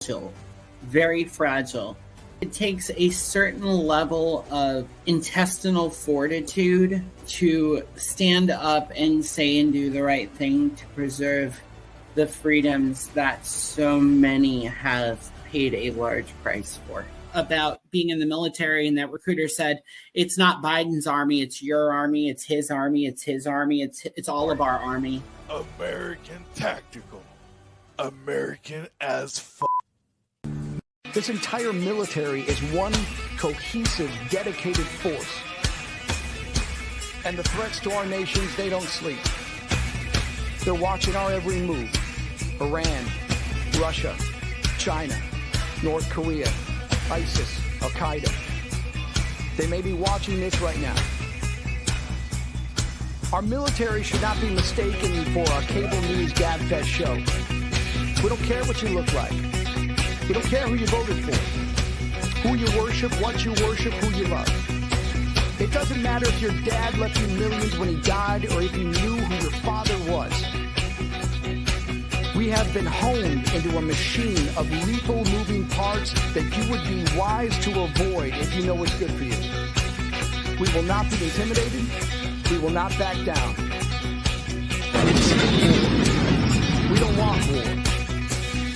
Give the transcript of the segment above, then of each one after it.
fragile, very fragile. It takes a certain level of intestinal fortitude to stand up and say and do the right thing to preserve the freedoms that so many have paid a large price for. About being in the military, and that recruiter said, it's not Biden's army, it's your army, it's his army, it's his army, it's all of our army. American tactical. American as f***. This entire military is one cohesive, dedicated force. And the threats to our nations, they don't sleep. They're watching our every move. Iran, Russia, China, North Korea, ISIS, Al-Qaeda. They may be watching this right now. Our military should not be mistaken for a cable news gabfest show. We don't care what you look like. We don't care who you voted for, who you worship, what you worship, who you love. It doesn't matter if your dad left you millions when he died or if you knew who your father was. We have been honed into a machine of lethal moving parts that you would be wise to avoid if you know what's good for you. We will not be intimidated. We will not back down. We don't want war.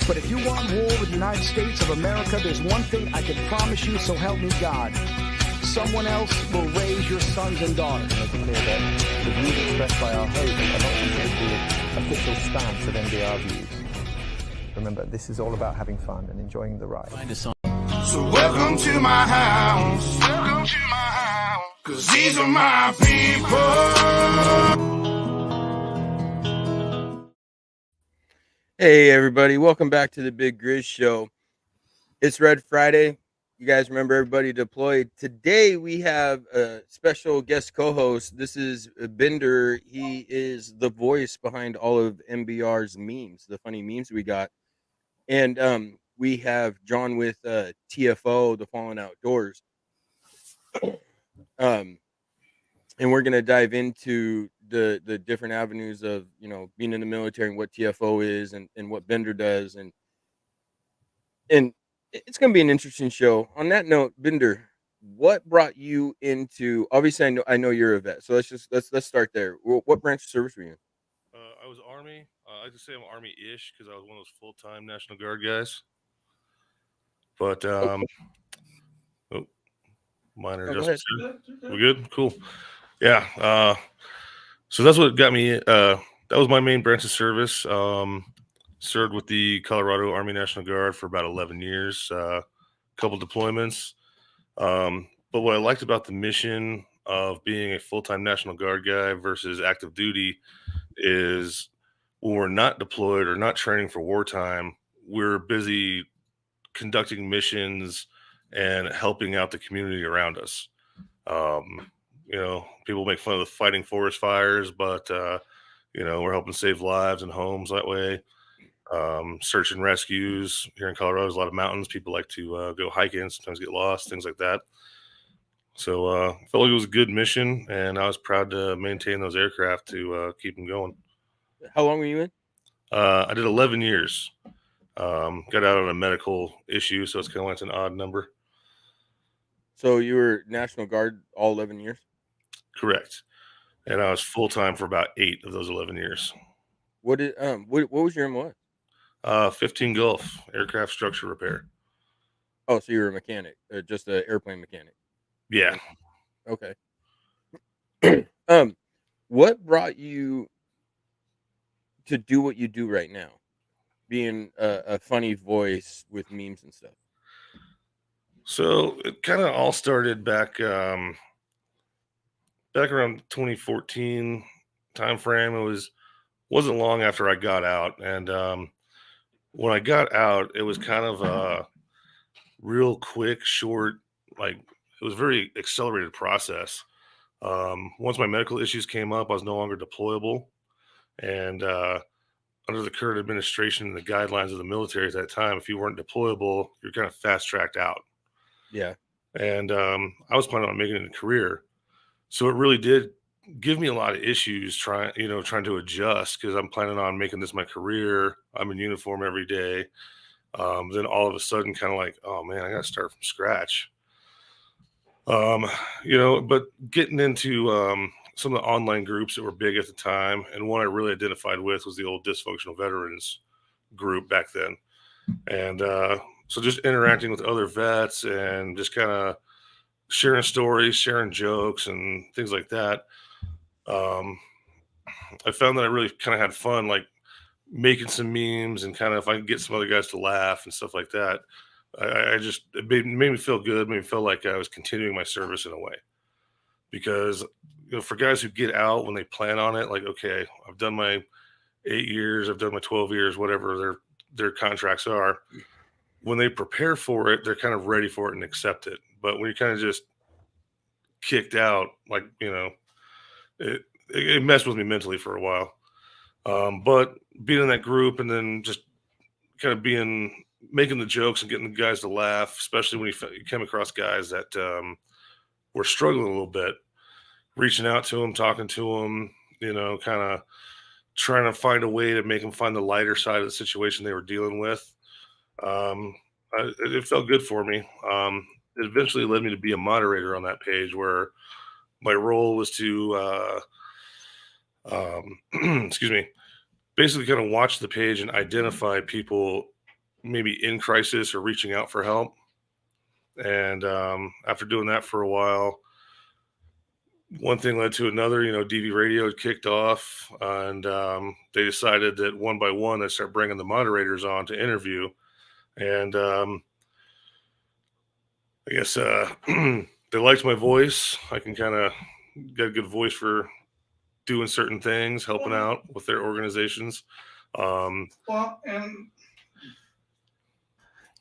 But if you want war with the United States of America, there's one thing I can promise you, so help me God. Someone else will raise your sons and daughters. Make it clear that the views expressed by our host are not considered the official stance of NBR views. Remember, this is all about having fun and enjoying the ride. So welcome to my house. Welcome to my house. 'Cause these are my people. Hey everybody, welcome back to the Big Grizz Show. It's Red Friday. You guys remember everybody deployed. Today we have a special guest co-host. This is Bender. He is the voice behind all of MBR's memes, the funny memes we got. And we have John with TFO, the Fallen Outdoors. And we're gonna dive into the different avenues of, you know, being in the military and what TFO is and what Bender does, and it's gonna be an interesting show. On that note, Bender, what brought you into, obviously I know you're a vet, so let's start there. What branch of service were you in? I was Army. I like to say I'm Army-ish because I was one of those full-time National Guard guys. But minor adjustments. We good? Cool. Yeah. So that's what got me. That was my main branch of service. Served with the Colorado Army National Guard for about 11 years. A couple deployments. But what I liked about the mission of being a full-time National Guard guy versus active duty is when we're not deployed or not training for wartime, we're busy conducting missions and helping out the community around us. You know, people make fun of the fighting forest fires, but, you know, we're helping save lives and homes that way. Search and rescues here in Colorado, there's a lot of mountains. People like to go hiking, sometimes get lost, things like that. So I felt like it was a good mission, and I was proud to maintain those aircraft to keep them going. How long were you in? I did 11 years. Got out on a medical issue, so it's kind of like an odd number. So you were National Guard all 11 years? Correct. And I was full-time for about 8 of those 11 years. What was your MOS? 15 Gulf, aircraft structure repair. Oh, so you were a mechanic, just an airplane mechanic. Yeah. Okay. What brought you to do what you do right now, being a funny voice with memes and stuff? So it kind of all started back around 2014 timeframe. It wasn't long after I got out, and when I got out, it was kind of a real quick, short, like it was a very accelerated process. Once my medical issues came up, I was no longer deployable, and under the current administration and the guidelines of the military at that time, if you weren't deployable, you're kind of fast tracked out. Yeah. And I was planning on making it a career. So it really did give me a lot of issues trying to adjust, because I'm planning on making this my career. I'm in uniform every day. Then all of a sudden, kind of like, oh man, I got to start from scratch. But getting into some of the online groups that were big at the time, and one I really identified with was the old dysfunctional veterans group back then. And so just interacting with other vets and just kind of sharing stories, sharing jokes and things like that. I found that I really kind of had fun, like making some memes and kind of if I could get some other guys to laugh and stuff like that. It made me feel good, made me feel like I was continuing my service in a way. Because for guys who get out when they plan on it, like, okay, I've done my 8 years, I've done my 12 years, whatever their contracts are. When they prepare for it, they're kind of ready for it and accept it. But when you're kind of just kicked out, like, it messed with me mentally for a while. But being in that group and then just kind of making the jokes and getting the guys to laugh, especially when you came across guys that were struggling a little bit, reaching out to them, talking to them, kind of trying to find a way to make them find the lighter side of the situation they were dealing with. It felt good for me. It eventually led me to be a moderator on that page where my role was to, excuse me, basically kind of watch the page and identify people maybe in crisis or reaching out for help. And after doing that for a while, one thing led to another. DV Radio had kicked off, and they decided that one by one they start bringing the moderators on to interview. And I guess they liked my voice. I can kind of get a good voice for doing certain things, helping out with their organizations.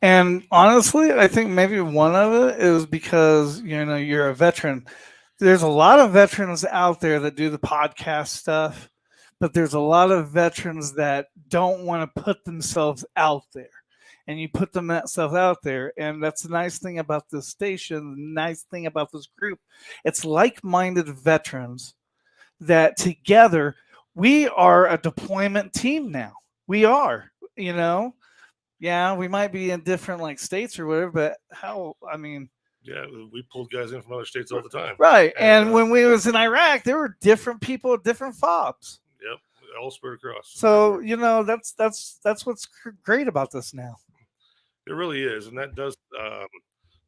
And honestly, I think maybe one of it is because, you're a veteran. There's a lot of veterans out there that do the podcast stuff, but there's a lot of veterans that don't want to put themselves out there. And you put themselves out there. And that's the nice thing about this station, the nice thing about this group. It's like-minded veterans that together, we are a deployment team now. We are, Yeah, we might be in different states or whatever, but yeah, we pulled guys in from other states all the time. Right. And when we was in Iraq, there were different people, different fobs. Yep. All spread across. So, that's what's great about this now. It really is. And that does,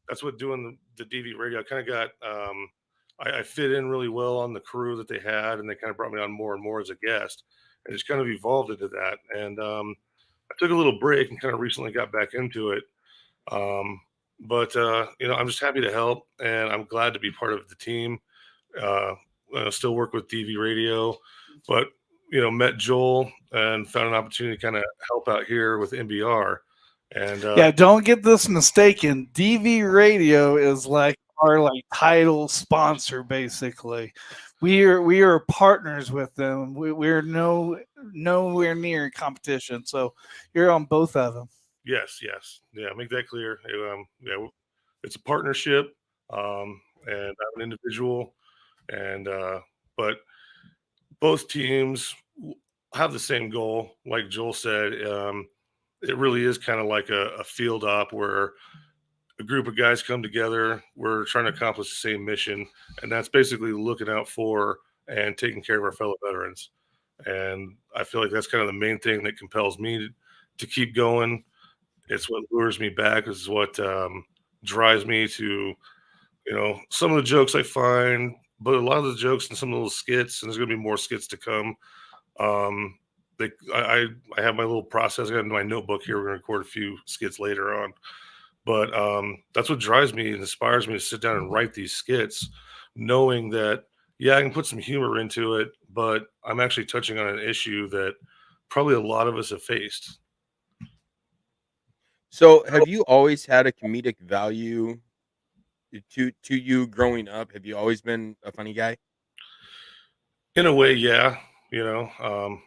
that's what doing the DV radio, I kind of got, I fit in really well on the crew that they had, and they kind of brought me on more and more as a guest, and just kind of evolved into that. And I took a little break and kind of recently got back into it. But I'm just happy to help, and I'm glad to be part of the team. Still work with DV Radio, but met Joel and found an opportunity to kind of help out here with MBR. And don't get this mistaken. DV Radio is our title sponsor, basically. We are partners with them. We're nowhere near competition, so you're on both of them. Yes, yeah. Make that clear. It's a partnership, and I'm an individual, and but both teams have the same goal. Like Joel said, it really is kind of like a field op where a group of guys come together. We're trying to accomplish the same mission, and that's basically looking out for and taking care of our fellow veterans. And I feel like that's kind of the main thing that compels me to keep going. It's what lures me back. It's what drives me to, some of the jokes I find, but a lot of the jokes and some of the little skits, and there's going to be more skits to come. I have my little process. I got my notebook here. We're going to record a few skits later on. But that's what drives me and inspires me to sit down and write these skits, knowing that, I can put some humor into it, but I'm actually touching on an issue that probably a lot of us have faced. So have you always had a comedic value to you growing up? Have you always been a funny guy? In a way, yeah. I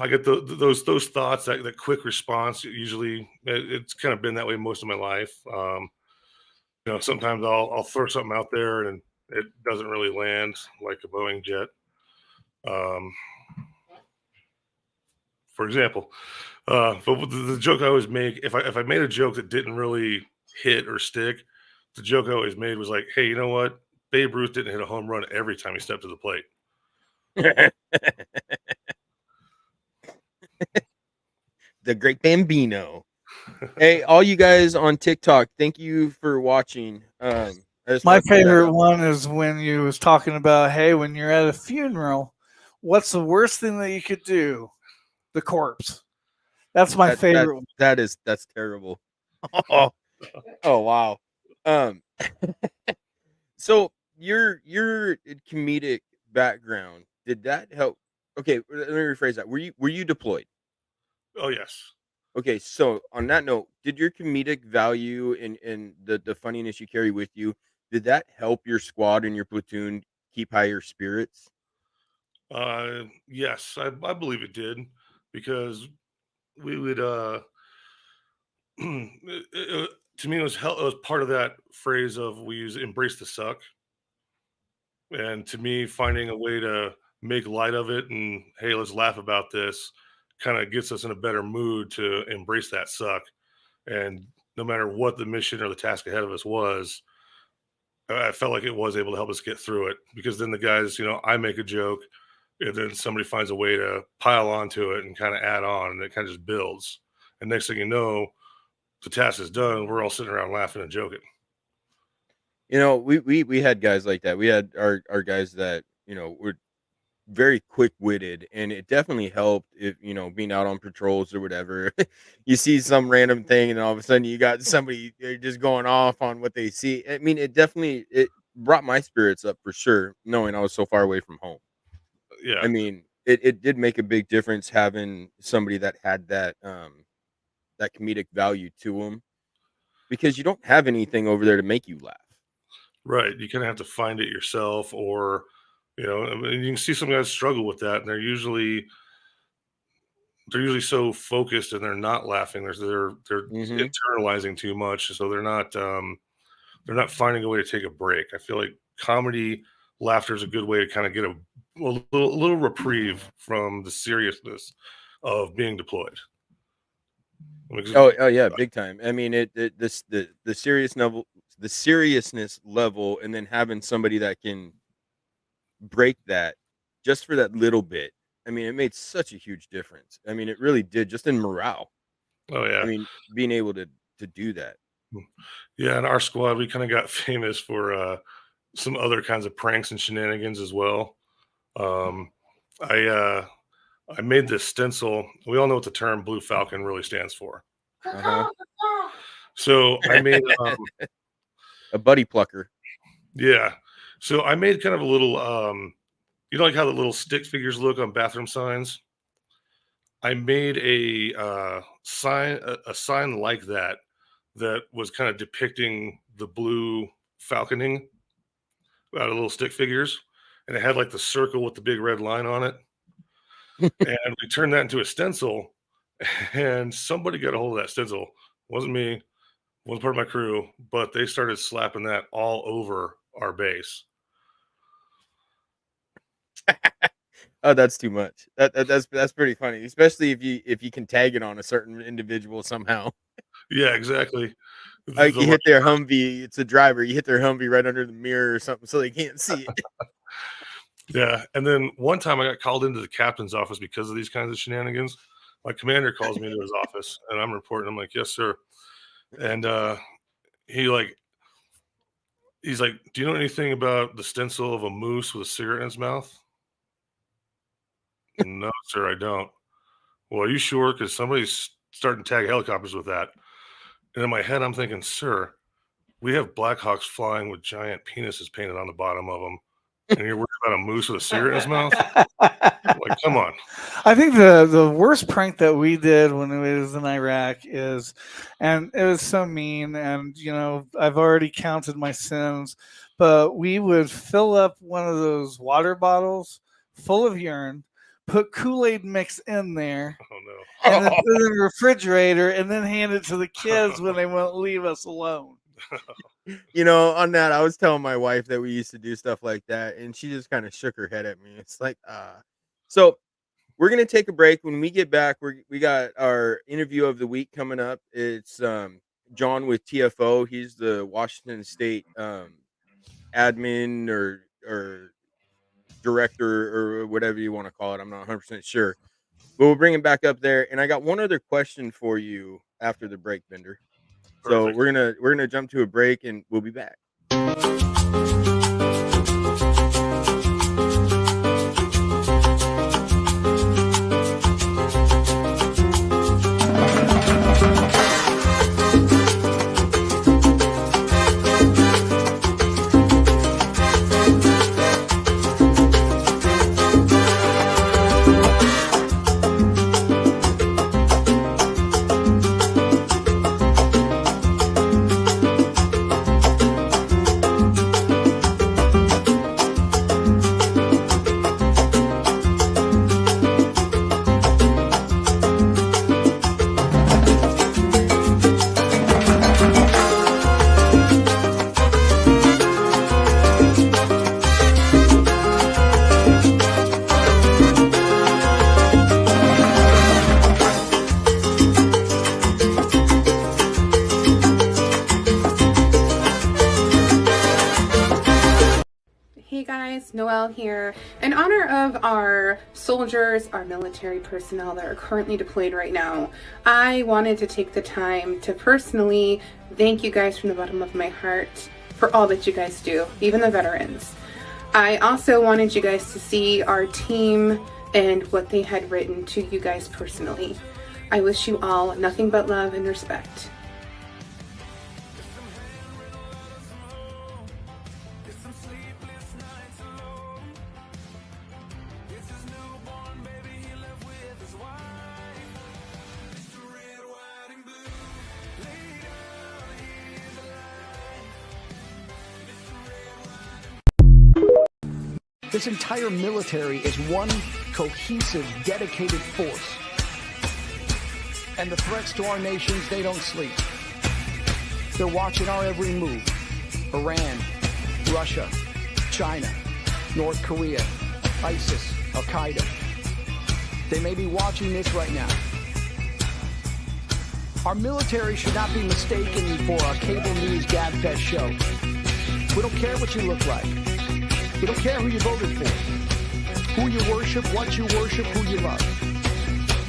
get those thoughts, that quick response. Usually, it's kind of been that way most of my life. Sometimes I'll throw something out there and it doesn't really land like a Boeing jet. For example, But the joke I always make, if I made a joke that didn't really hit or stick, the joke I always made was like, "Hey, you know what? Babe Ruth didn't hit a home run every time he stepped to the plate." The Great Bambino. Hey, all you guys on TikTok, thank you for watching. I just My wanna throw that favorite out. one is when you was talking about, hey, when you're at a funeral, what's the worst thing that you could do? The corpse. That's my favorite one. That's terrible. Oh, oh wow. Um, so your comedic background, did that help? Okay, let me rephrase that. Were you deployed? Oh yes. Okay, so on that note, did your comedic value and the funniness you carry with you, did that help your squad and your platoon keep higher spirits? Yes, I believe it did because we would to me it was part of that phrase of we use embrace the suck, and to me finding a way to make light of it and hey, let's laugh about this kind of gets us in a better mood to embrace that suck. And no matter what the mission or the task ahead of us was, I felt like it was able to help us get through it because then the guys, I make a joke and then somebody finds a way to pile onto it and kind of add on and it kind of just builds. And next thing you know, the task is done. We're all sitting around laughing and joking. We had guys like that. We had our guys that, were very quick-witted, and it definitely helped if, being out on patrols or whatever. You see some random thing and all of a sudden you got somebody, they're just going off on what they see. I mean, it brought my spirits up for sure, knowing I was so far away from home. Yeah. I mean, it did make a big difference having somebody that had that comedic value to them because you don't have anything over there to make you laugh. Right. You kind of have to find it yourself or, I mean, you can see some guys struggle with that and they're usually so focused and they're not laughing. They're Mhm. internalizing too much. So they're not finding a way to take a break. I feel like comedy laughter is a good way to kind of get a little reprieve from the seriousness of being deployed. I mean, 'cause- Oh yeah, big time. I mean, the seriousness level, and then having somebody that can break that just for that little bit. I mean, it made such a huge difference. I mean, it really did, just in morale. oh I yeah. mean, being able to do that. Yeah, in our squad, we kind of got famous for some other kinds of pranks and shenanigans as well. Um, I uh, I made this stencil. We all know what the term Blue Falcon really stands for. Uh huh. So I made, A buddy plucker. yeah. So I made kind of a little, like how the little stick figures look on bathroom signs. I made a sign like that that was kind of depicting the blue falconing out of little stick figures, and it had like the circle with the big red line on it. And we turned that into a stencil, and somebody got a hold of that stencil. Wasn't me, wasn't part of my crew, but they started slapping that all over our base. Oh, that's too much. That's pretty funny, especially if you can tag it on a certain individual somehow. Yeah, exactly. Like The you lucky hit their Humvee, it's a driver. You hit their Humvee right under the mirror or something, so they can't see it. Yeah, and then one time I got called into the captain's office because of these kinds of shenanigans. My commander calls me into his office, and I'm reporting. I'm like, "Yes, sir." And he like he's like, "Do you know anything about the stencil of a moose with a cigarette in his mouth?" No, sir, I don't. Well, are you sure? Because somebody's starting to tag helicopters with that. And in my head, I'm thinking, "Sir, we have Blackhawks flying with giant penises painted on the bottom of them, and you're worried about a moose with a cigarette in his mouth? Like, come on." I think the worst prank that we did when we was in Iraq is, and it was so mean, and I've already counted my sins, but we would fill up one of those water bottles full of urine, put Kool-Aid mix in there, Oh no. and then put it in the refrigerator, and then hand it to the kids when they won't leave us alone. On that, I was telling my wife that we used to do stuff like that, and she just kind of shook her head at me. It's like, so we're gonna take a break. When we get back, we got our interview of the week coming up. It's John with TFO. He's the Washington State admin or director or whatever you want to call it. I'm not 100% sure, but we'll bring him back up there. And I got one other question for you after the break, Bender. So Perfect. we're gonna jump to a break and we'll be back. Hey guys, Noelle here. In honor of our soldiers, our military personnel that are currently deployed right now, I wanted to take the time to personally thank you guys from the bottom of my heart for all that you guys do, even the veterans. I also wanted you guys to see our team and what they had written to you guys personally. I wish you all nothing but love and respect. This entire military is one cohesive, dedicated force. And the threats to our nations, they don't sleep. They're watching our every move. Iran, Russia, China, North Korea, ISIS, Al-Qaeda. They may be watching this right now. Our military should not be mistaken for a cable news gabfest show. We don't care what you look like. We don't care who you voted for, who you worship, what you worship, who you love.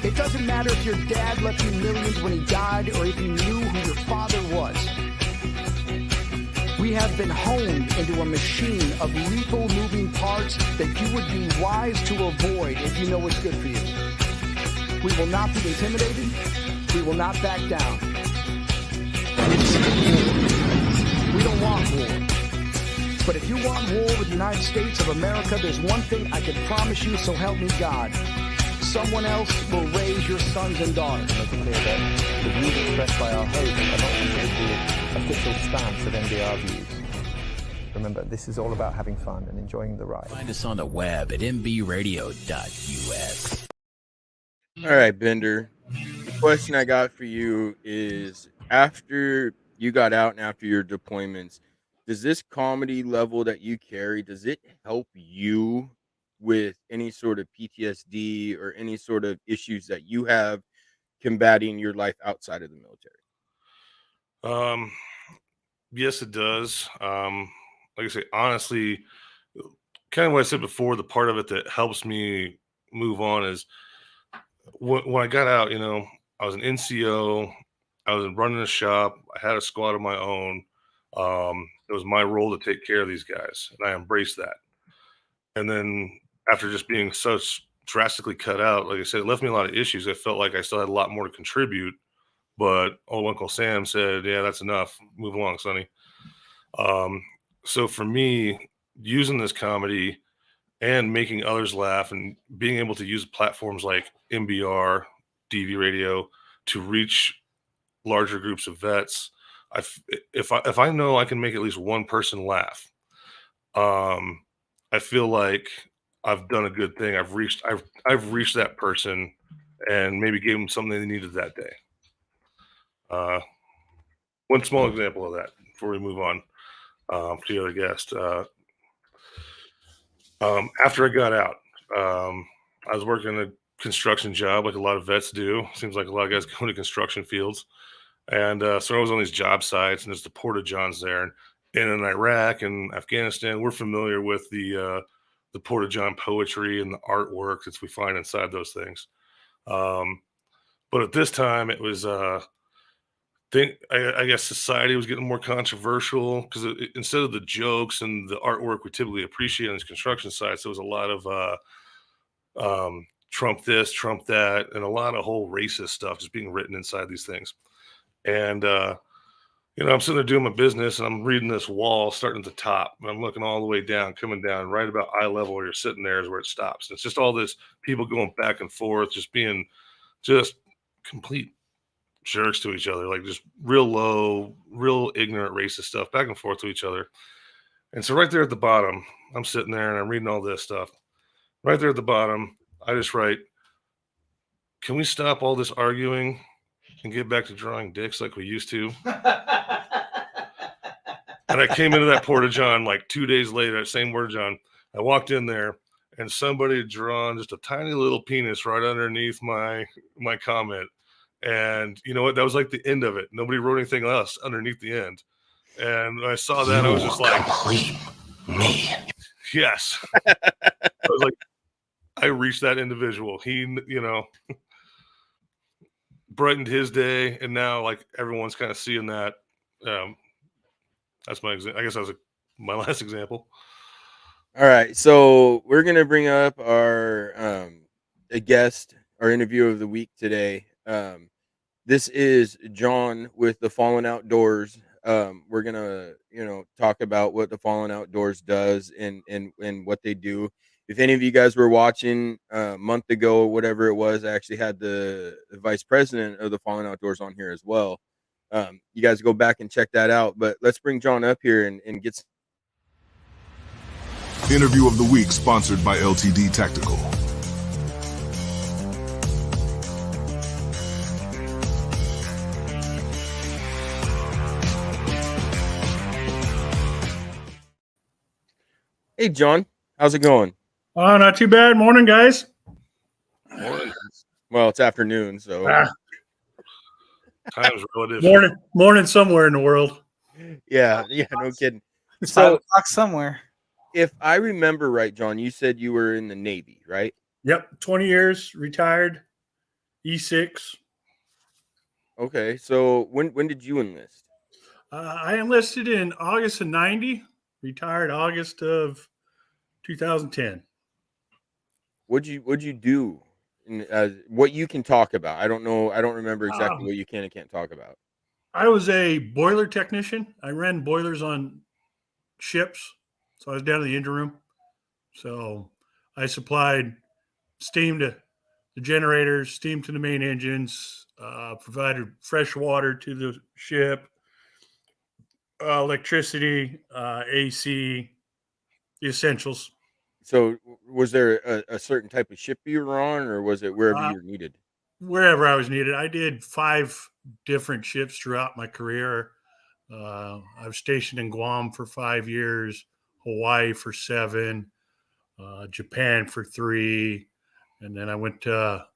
It doesn't matter if your dad left you millions when he died or if you knew who your father was. We have been honed into a machine of lethal moving parts that you would be wise to avoid if you know what's good for you. We will not be intimidated. We will not back down. We don't want war. But if you want war with the United States of America, there's one thing I can promise you, so help me God. Someone else will raise your sons and daughters. Make it clear that the views expressed by our host are not considered the official stance of NBR views. Remember, this is all about having fun and enjoying the ride. Find us on the web at mbradio.us. All right, Bender. The question I got for you is, after you got out and after your deployments, does this comedy level that you carry, does it help you with any sort of PTSD or any sort of issues that you have combating your life outside of the military? Yes, it does. Like I say, honestly, kind of what I said before, the part of it that helps me move on is when I got out, I was an NCO, I was running a shop, I had a squad of my own. It was my role to take care of these guys, and I embraced that. And then after just being so drastically cut out, like I said, it left me a lot of issues. I felt like I still had a lot more to contribute, but old Uncle Sam said, yeah, that's enough. Move along, Sonny. So for me, using this comedy and making others laugh and being able to use platforms like MBR, DV radio to reach larger groups of vets, if I know I can make at least one person laugh, I feel like I've done a good thing. I've reached that person and maybe gave them something they needed that day. One small example of that before we move on to the other guest. After I got out, I was working a construction job like a lot of vets do. Seems like a lot of guys go to construction fields. And so I was on these job sites, and there's the porta-johns there. And in Iraq and Afghanistan, we're familiar with the porta-john poetry and the artwork that we find inside those things. But at this time, it was I guess society was getting more controversial because instead of the jokes and the artwork we typically appreciate on these construction sites, there was a lot of Trump this, Trump that, and a lot of whole racist stuff just being written inside these things. And I'm sitting there doing my business, and I'm reading this wall starting at the top, and I'm looking all the way down, coming down right about eye level where you're sitting there is where it stops. And it's just all this people going back and forth, just being just complete jerks to each other, like just real low, real ignorant, racist stuff back and forth to each other. And so right there at the bottom, I'm sitting there and I'm reading all this stuff. Right there at the bottom, I just write, "Can we stop all this arguing and get back to drawing dicks like we used to?" And I came into that porta-john like 2 days later, that same porta-john. I walked in there and somebody had drawn just a tiny little penis right underneath my comment. And you know what? That was like the end of it. Nobody wrote anything else underneath the end. And when I saw that, I was just like, complete me. Yes. I was like, I reached that individual. He, brightened his day. And now like everyone's kind of seeing that. That's my example. I guess that was my last example. All right. So we're going to bring up our a guest, our interview of the week today. This is John with the Fallen Outdoors. We're gonna, talk about what the Fallen Outdoors does and what they do. If any of you guys were watching a month ago or whatever it was, I actually had the vice president of the Fallen Outdoors on here as well. You guys go back and check that out. But let's bring John up here and get. Interview of the week sponsored by LTD Tactical. Hey, John, how's it going? Oh, not too bad. Morning, guys. Morning. Well, it's afternoon, so Time's relative. Morning somewhere in the world. yeah, no kidding. It's So 5 o'clock somewhere. if I remember right, John, you said you were in the Navy, right? Yep, 20 years, retired, E6. Okay, so when did you enlist? I enlisted in August of 90, retired August of 2010. What'd you do? What you can talk about? I don't know. I don't remember exactly what you can and can't talk about. I was a boiler technician. I ran boilers on ships. So I was down in the engine room. So I supplied steam to the generators, steam to the main engines, provided fresh water to the ship, electricity, AC, the essentials. So was there a certain type of ship you were on, or was it wherever you were needed? Wherever I was needed. I did 5 different ships throughout my career. I was stationed in Guam for 5 years, Hawaii for 7, Japan for 3, and then I went to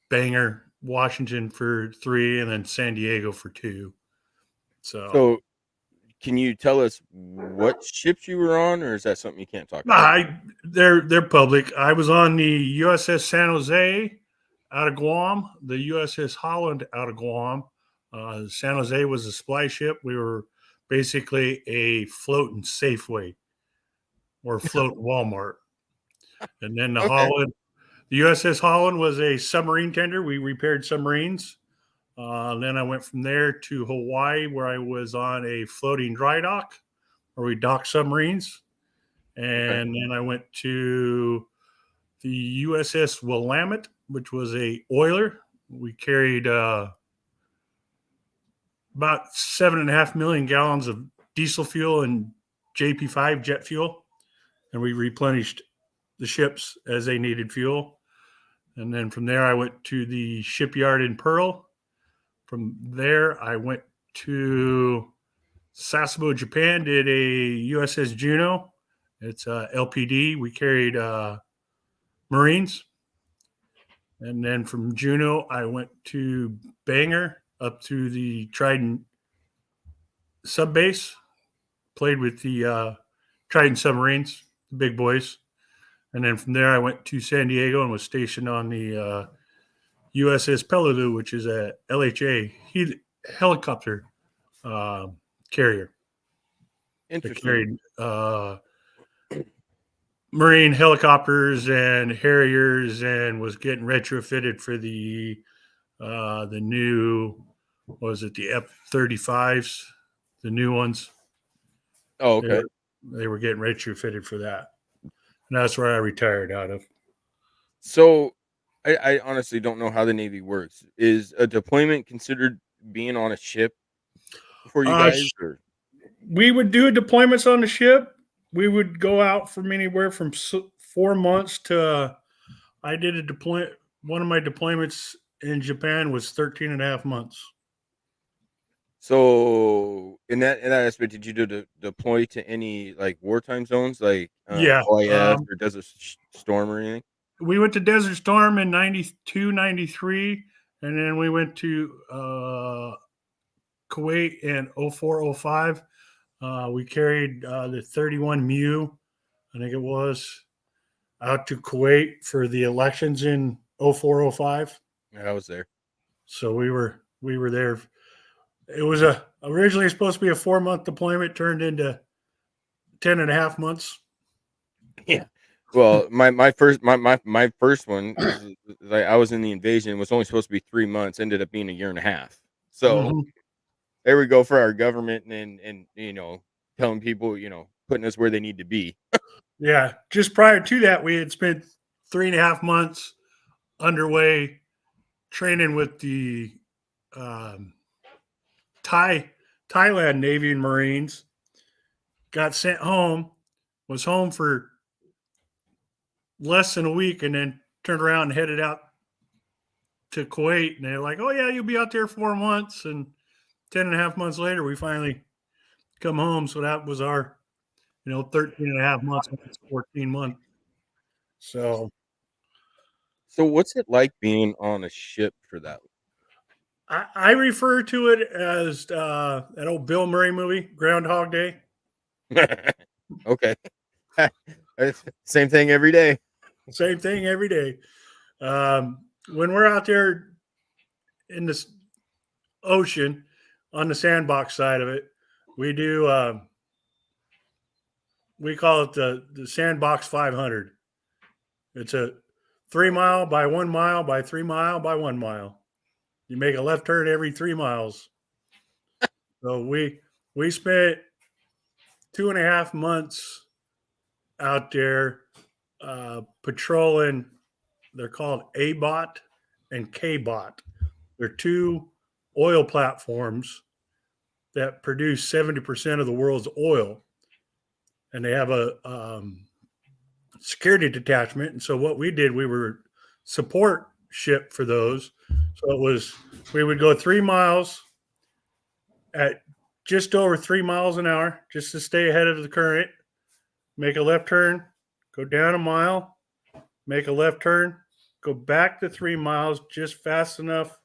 Bangor, Washington for 3, and then San Diego for 2. So can you tell us what ships you were on, or is that something you can't talk about? They're public. I was on the USS San Jose out of Guam, the USS Holland out of Guam. San Jose was a supply ship. We were basically a floating Safeway or floating Walmart. And then the USS Holland was a submarine tender. We repaired submarines. Then I went from there to Hawaii, where I was on a floating dry dock, where we docked submarines. And then I went to the USS Willamette, which was a oiler. We carried about 7.5 million gallons of diesel fuel and JP5 jet fuel. And we replenished the ships as they needed fuel. And then from there, I went to the shipyard in Pearl. From there, I went to Sasebo, Japan, did a USS Juno. It's LPD. We carried Marines. And then from Juneau, I went to Bangor up to the Trident subbase, played with the Trident submarines, the big boys. And then from there, I went to San Diego and was stationed on the USS Peleliu, which is a LHA helicopter carrier. Interesting. That carried Marine helicopters and Harriers, and was getting retrofitted for the new, what was it, the F-35s, the new ones. Oh, okay. They were getting retrofitted for that. And that's where I retired out of. So I honestly don't know how the Navy works. Is a deployment considered being on a ship for you guys? Or? We would do deployments on the ship. We would go out from anywhere from 4 months to, I did a deployment. One of my deployments in Japan was 13 and a half months. So in that aspect, did you deploy to any like wartime zones, like OIF or Desert Storm or anything? We went to Desert Storm in 92, 93, and then we went to Kuwait in 04, 05. We carried the 31 Mu, I think it was, out to Kuwait for the elections in 04, 05. Yeah, I was there. So we were there. It was originally supposed to be a 4-month deployment, turned into 10 and a half months. Yeah. Well, my first one was, like, I was in the invasion. It was only supposed to be 3 months. Ended up being a year and a half. So there we go for our government and telling people, putting us where they need to be. Yeah. Just prior to that, we had spent 3.5 months underway training with the Thailand Navy and Marines. Got sent home, was home for less than a week, and then turned around and headed out to Kuwait. And they're like, oh, yeah, you'll be out there 4 months. And 10 and a half months later, we finally come home. So that was our, 13 and a half months, 14 months. So what's it like being on a ship for that? I refer to it as that old Bill Murray movie, Groundhog Day. Okay. Same thing every day. Same thing every day. When we're out there in the ocean on the sandbox side of it, we do we call it the Sandbox 500. It's a 3 mile by 1 mile by 3 mile by 1 mile. You make a left turn every 3 miles. So we spent 2.5 months out there patrolling. They're called A-Bot and K-Bot. They're two oil platforms that produce 70% of the world's oil. And they have a security detachment. And so what we did, we were support ship for those. So we would go 3 miles at just over 3 miles an hour just to stay ahead of the current, make a left turn, go down a mile, make a left turn, go back to 3 miles just fast enough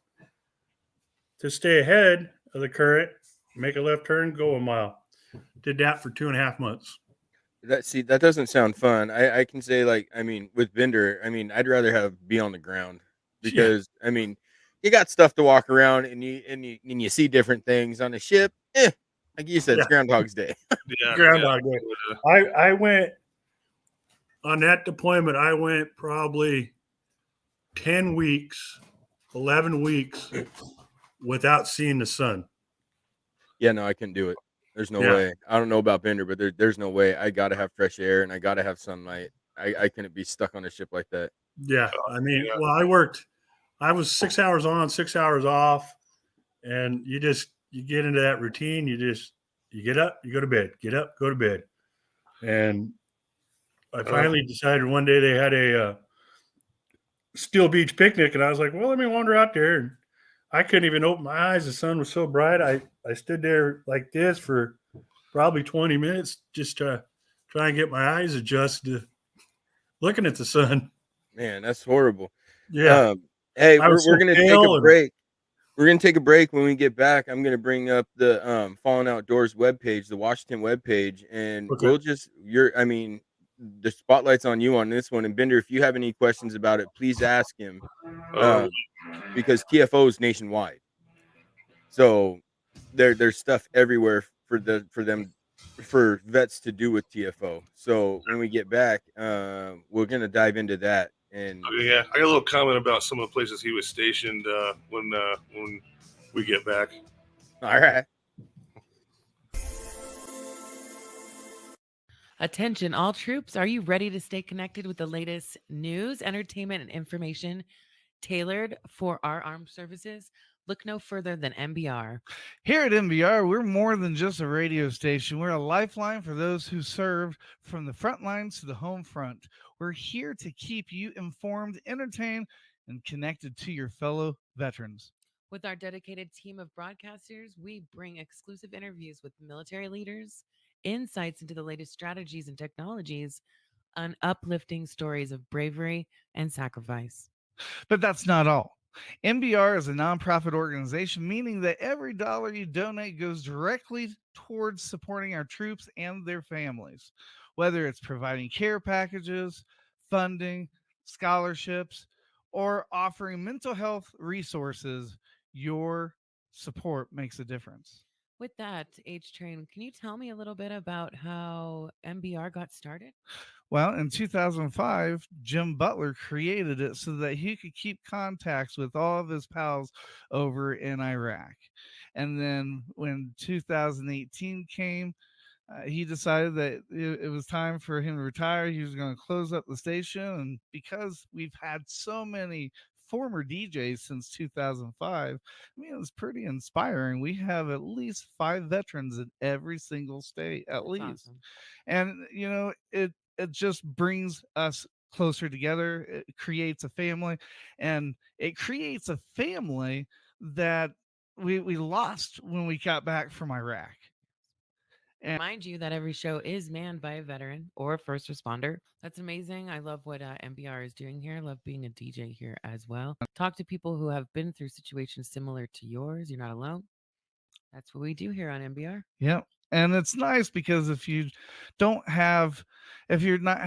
to stay ahead of the current, make a left turn, go a mile. Did that for 2.5 months. That doesn't sound fun. I can say, like, with Bender, I'd rather be on the ground because you got stuff to walk around and you see different things on a ship. Like you said, it's Groundhog's Day. Groundhog Day. I went on that deployment. I went probably 10 weeks, 11 weeks without seeing the sun. Yeah, no, I couldn't do it. There's no way. I don't know about Bender, but there's no way. I got to have fresh air and I got to have sunlight. I couldn't be stuck on a ship like that. Yeah. Well, I was 6 hours on, 6 hours off. And you get into that routine. You get up, you go to bed, get up, go to bed. And I finally decided one day they had a Steel Beach picnic. And I was like, well, let me wander out there. And I couldn't even open my eyes. The sun was so bright. I stood there like this for probably 20 minutes just to try and get my eyes adjusted to looking at the sun. Man, that's horrible. Yeah. Hey, I was we're so gonna take pale a and- break. We're gonna take a break. When we get back, I'm gonna bring up the Fallen Outdoors webpage, the Washington webpage, and Okay. we'll just the spotlight's on you on this one. And Bender, if you have any questions about it, please ask him. Because TFO is nationwide. So there's stuff everywhere for vets to do with TFO. So when we get back, we're gonna dive into that. And Yeah, I got a little comment about some of the places he was stationed when we get back. all right. Attention, all troops. Are you ready to stay connected with the latest news, entertainment, and information tailored for our armed services? Look no further than MBR. Here at MBR, we're more than just a radio station. We're a lifeline for those who served from the front lines to the home front. We're here to keep you informed, entertained, and connected to your fellow veterans. With our dedicated team of broadcasters, we bring exclusive interviews with military leaders, insights into the latest strategies and technologies, and uplifting stories of bravery and sacrifice. But that's not all. MBR is a nonprofit organization, meaning that every dollar you donate goes directly towards supporting our troops and their families, whether it's providing care packages, funding, scholarships, or offering mental health resources. Your support makes a difference. With that, H Train, can you tell me a little bit about how MBR got started? Well, in 2005, Jim Butler created it so that he could keep contacts with all of his pals over in Iraq. And then when 2018 came, he decided that it was time for him to retire. He was going to close up the station. And because we've had so many former DJs since 2005, I mean, it was pretty inspiring. We have at least 5 veterans in every single state, at That's least. awesome. And, you know, it just brings us closer together. It creates a family, and it creates a family that we lost when we got back from Iraq. Remind you that every show is manned by a veteran or a first responder. That's amazing. I love what MBR is doing here. I love being a DJ here as well. Talk to people who have been through situations similar to yours. You're not alone. That's what we do here on MBR. Yep. And it's nice because if you're not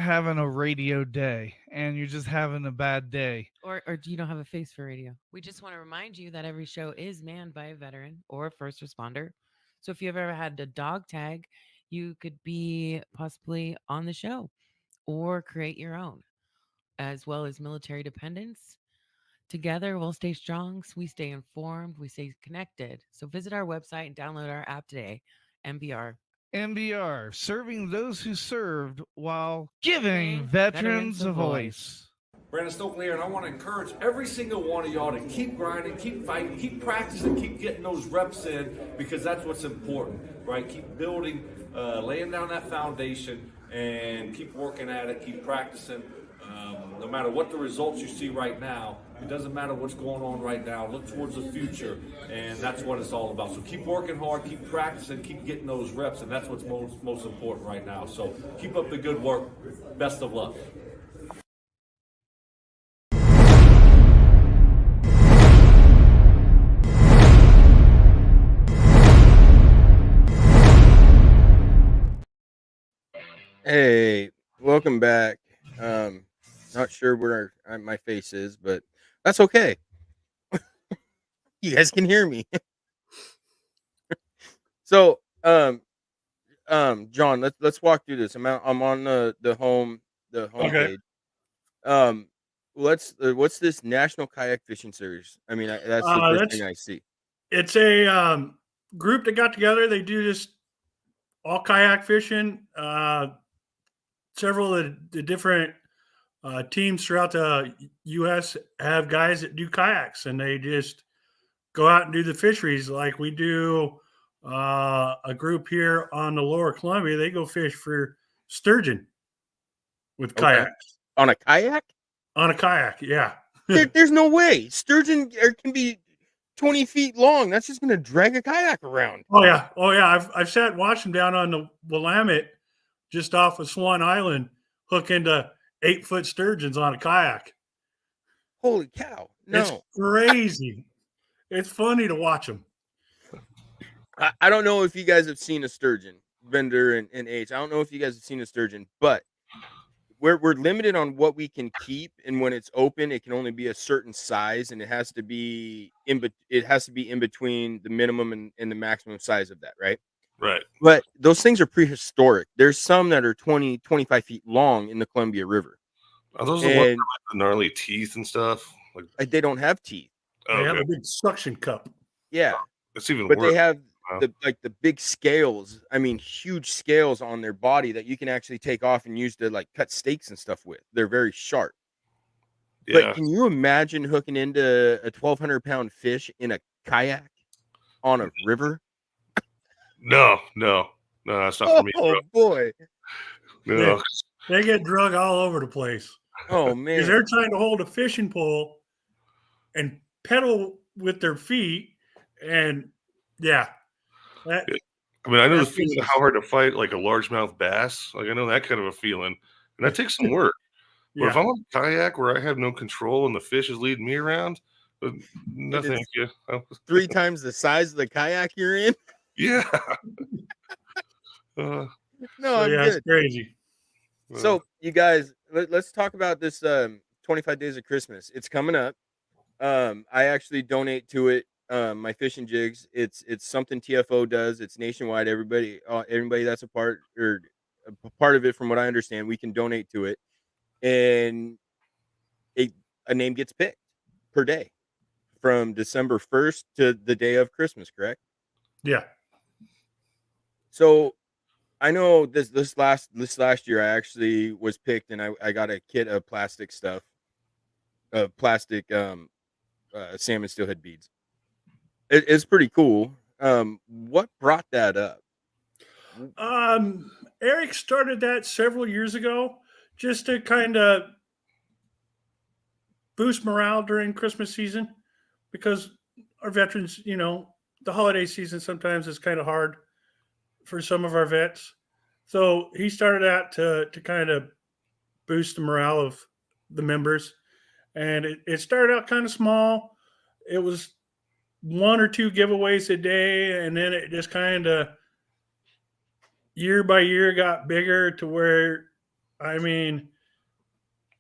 having a radio day and you're just having a bad day, or you don't have a face for radio, we just want to remind you that every show is manned by a veteran or a first responder. So if you've ever had a dog tag, you could be possibly on the show or create your own, as well as military dependents. Together, we'll stay strong, we stay informed, we stay connected. So visit our website and download our app today, MBR. MBR, serving those who served while giving veterans a voice. Brandon Stokely here, and I want to encourage every single one of y'all to keep grinding, keep fighting, keep practicing, keep getting those reps in, because that's what's important, right? Keep building, laying down that foundation, and keep working at it, keep practicing. No matter what the results you see right now, it doesn't matter what's going on right now. Look towards the future, and that's what it's all about. So keep working hard, keep practicing, keep getting those reps, and that's what's most important right now. So keep up the good work. Best of luck. Hey, welcome back. Not sure where my face is, but that's okay. You guys can hear me. So, John, let's walk through this. I'm on the home Okay. page. What's this National Kayak Fishing Series? I mean, that's the first thing I see. It's a group that got together. They do just all kayak fishing. Several of the different teams throughout the U.S. have guys that do kayaks, and they just go out and do the fisheries like we do. A group here on the Lower Columbia, they go fish for sturgeon with kayaks. On a kayak? On a kayak, yeah. There's no way. Sturgeon can be 20 feet long. That's just going to drag a kayak around. Oh yeah. I've sat and watched them down on the Willamette, just off of Swan Island, hook into 8-foot sturgeons on a kayak. Holy cow! It's No. crazy. It's funny to watch them. I don't know if you guys have seen a sturgeon, Bender and H. I don't know if you guys have seen a sturgeon, but we're limited on what we can keep, and when it's open, it can only be a certain size, and it has to be in between the minimum and the maximum size of that, right? Right. But those things are prehistoric. There's some that are 20, 25 feet long in the Columbia River. Are those the ones with And like the gnarly teeth and stuff? Like, they don't have teeth. They have okay, a big suction cup. Yeah. it's even But worse. they have Wow. the big scales. I mean, huge scales on their body that you can actually take off and use to like cut steaks and stuff with. They're very sharp. Yeah. But can you imagine hooking into a 1,200-pound fish in a kayak on a river? No, that's not for me, Oh bro. boy. No. They get drug all over the place. Oh Because man. they're trying to hold a fishing pole and pedal with their feet. And yeah. That, I mean, I know the That's feeling of vicious. how hard to fight like a largemouth bass. Like I know that kind of a feeling, and that takes some work. But if yeah. I'm on a kayak where I have no control and the fish is leading me around, no, And thank it's you. 3 times the size of the kayak you're in? Yeah. No, So, I'm yeah, it's good. crazy. So, you guys, let's talk about this 25 Days of Christmas. It's coming up. I actually donate to it. My fishing jigs. It's something TFO does. It's nationwide. Everybody that's a part of it, from what I understand, we can donate to it, and a name gets picked per day from December 1st to the day of Christmas. Correct? Yeah. So I know this last year I actually was picked, and I got a kit of plastic stuff, plastic salmon steelhead beads. It's pretty cool. What brought that up? Eric started that several years ago just to kind of boost morale during Christmas season because our veterans, the holiday season sometimes is kind of hard for some of our vets. So he started out to kind of boost the morale of the members. And it started out kind of small. It was 1 or 2 giveaways a day. And then it just kind of year by year got bigger to where, I mean,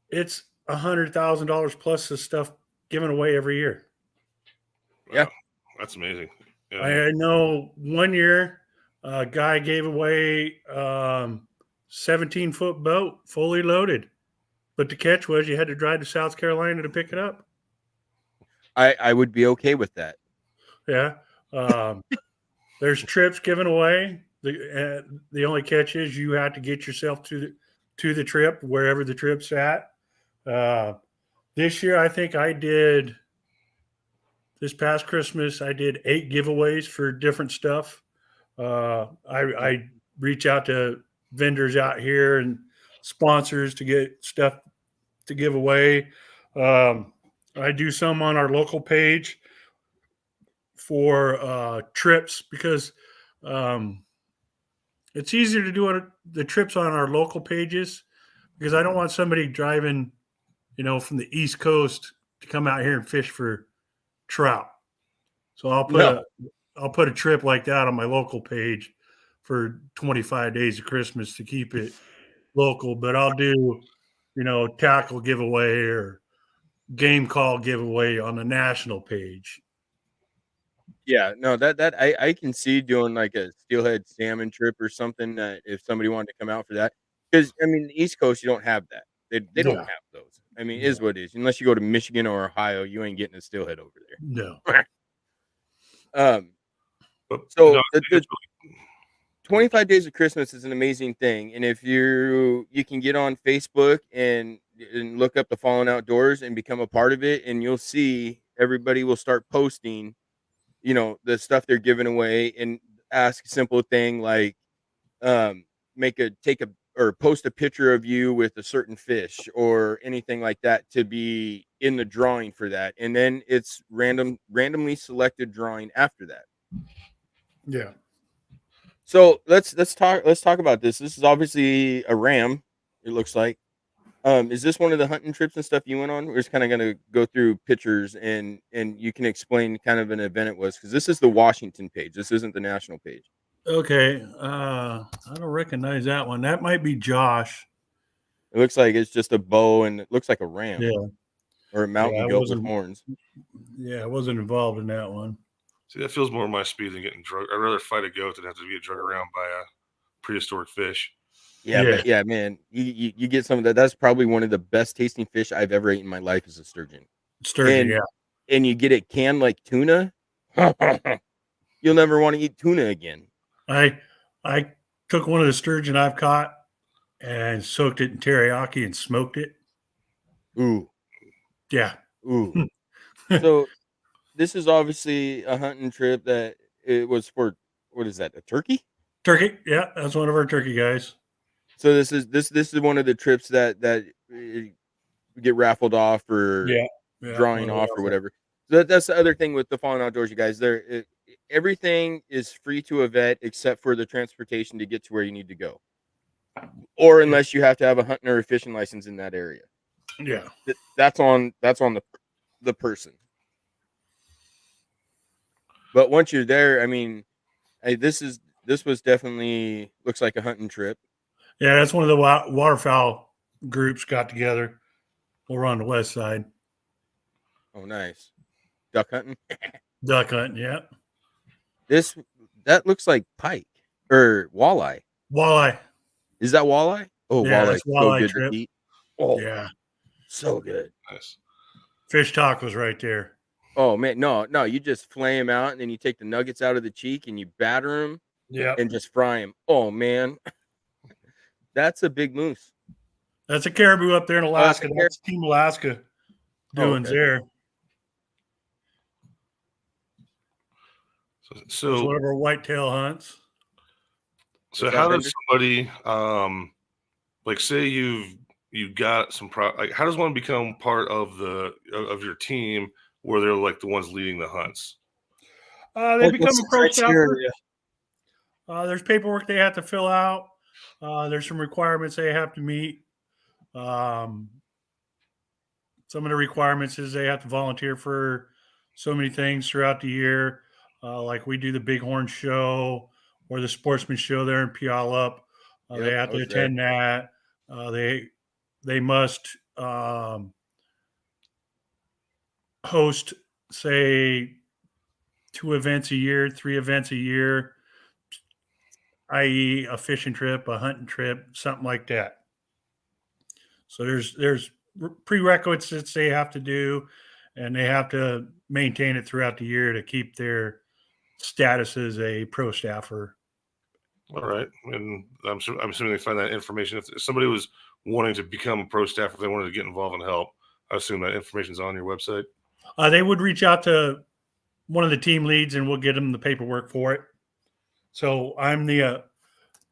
it's $100,000 plus of stuff given away every year. Yeah. That's amazing. Yeah. I know one year a guy gave away 17-foot boat fully loaded, but the catch was you had to drive to South Carolina to pick it up. I would be okay with that. Yeah. There's trips given away. The only catch is you have to get yourself to the trip, wherever the trip's at. This year, I think this past Christmas, I did 8 giveaways for different stuff. I reach out to vendors out here and sponsors to get stuff to give away. I do some on our local page for trips because it's easier to do the trips on our local pages because I don't want somebody driving, from the East Coast to come out here and fish for trout. So I'll put a trip like that on my local page for 25 days of Christmas to keep it local, but I'll do, tackle giveaway or game call giveaway on the national page. Yeah, no, that I can see doing like a steelhead salmon trip or something, that if somebody wanted to come out for that, because I mean the East Coast, you don't have that. They don't No. have those. I mean, it is what it is. Unless you go to Michigan or Ohio, you ain't getting a steelhead over there. No. So the 25 Days of Christmas is an amazing thing, and if you can get on Facebook and look up the Fallen Outdoors and become a part of it, and you'll see everybody will start posting, the stuff they're giving away, and ask a simple thing like, post a picture of you with a certain fish or anything like that to be in the drawing for that, and then it's randomly selected drawing after that. Yeah. So let's talk about this. This is obviously a ram. It looks like. Is this one of the hunting trips and stuff you went on? We're just kind of gonna go through pictures and you can explain kind of an event it was, because this is the Washington page. This isn't the national page. Okay. I don't recognize that one. That might be Josh. It looks like it's just a bow and it looks like a ram Yeah. or a mountain I goat with wasn't. horns. Yeah, I wasn't involved in that one. See, that feels more my speed than getting drugged. I'd rather fight a goat than have to be drug around by a prehistoric fish. Yeah, Yeah. but yeah, man, you get some of that. That's probably one of the best tasting fish I've ever eaten in my life is a sturgeon. Sturgeon. And Yeah. and you get it canned like tuna. You'll never want to eat tuna again. I took one of the sturgeon I've caught and soaked it in teriyaki and smoked it. Ooh, Yeah. ooh. So this is obviously a hunting trip that it was for. What is that? A turkey? Turkey. Yeah, that's one of our turkey guys. So this is one of the trips that get raffled off or Yeah. drawing off or whatever. So that's the other thing with the Fallen Outdoors, you guys. Everything is free to a vet except for the transportation to get to where you need to go, or unless you have to have a hunting or a fishing license in that area. Yeah. That's on the person. But once you're there, I mean, this was definitely looks like a hunting trip. Yeah, that's one of the waterfowl groups got together over on the west side. Oh, nice. Duck hunting. Duck hunting. Yeah. That looks like pike or walleye. Walleye. Is that walleye? Oh, Yeah, walleye. that's So walleye good trip. to eat. Oh, Yeah. so good. Nice. Fish tacos right there. Oh man, no, you just flay them out and then you take the nuggets out of the cheek and you batter them Yeah. and just fry them. Oh man, that's a big moose. That's a caribou up there in Alaska. that's That's Team Alaska doings okay. there. So It's one of our whitetail hunts. So What's how that, does somebody like say you've got some like how does one become part of of your team where they're like the ones leading the hunts? They become a pro staffer. criteria? There's paperwork they have to fill out. There's some requirements they have to meet. Some of the requirements is they have to volunteer for so many things throughout the year. Like we do the Bighorn Show or the Sportsman Show there in Puyallup. Yep, they have I to was attend that. They must host, say, 2 events a year, 3 events a year, i.e., a fishing trip, a hunting trip, something like that. So there's prerequisites they have to do, and they have to maintain it throughout the year to keep their status as a pro staffer. All right, and I'm assuming they find that information if somebody was wanting to become a pro staffer, if they wanted to get involved and help. I assume that information is on your website. They would reach out to one of the team leads, and we'll get them the paperwork for it. So I'm the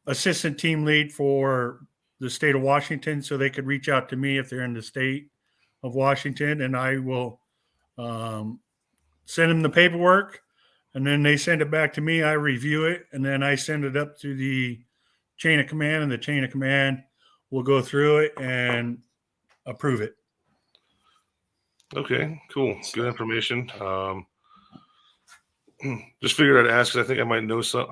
assistant team lead for the state of Washington, so they could reach out to me if they're in the state of Washington, and I will send them the paperwork, and then they send it back to me. I review it, and then I send it up to the chain of command, and the chain of command will go through it and approve it. Okay, cool. Good information. Just figured I'd ask because I think I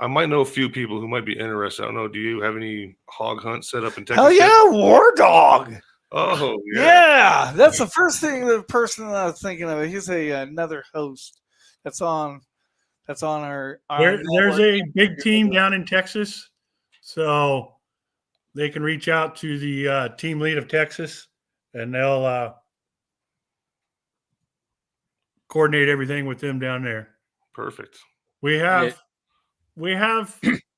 might know a few people who might be interested. I don't know. Do you have any hog hunt set up in Texas? Hell yeah, War Dog. Oh yeah. Yeah, that's the first thing. The person that I was thinking of. He's another host that's on our There's a big team down in Texas, so they can reach out to the team lead of Texas, and they'll coordinate everything with them down there. Perfect. We have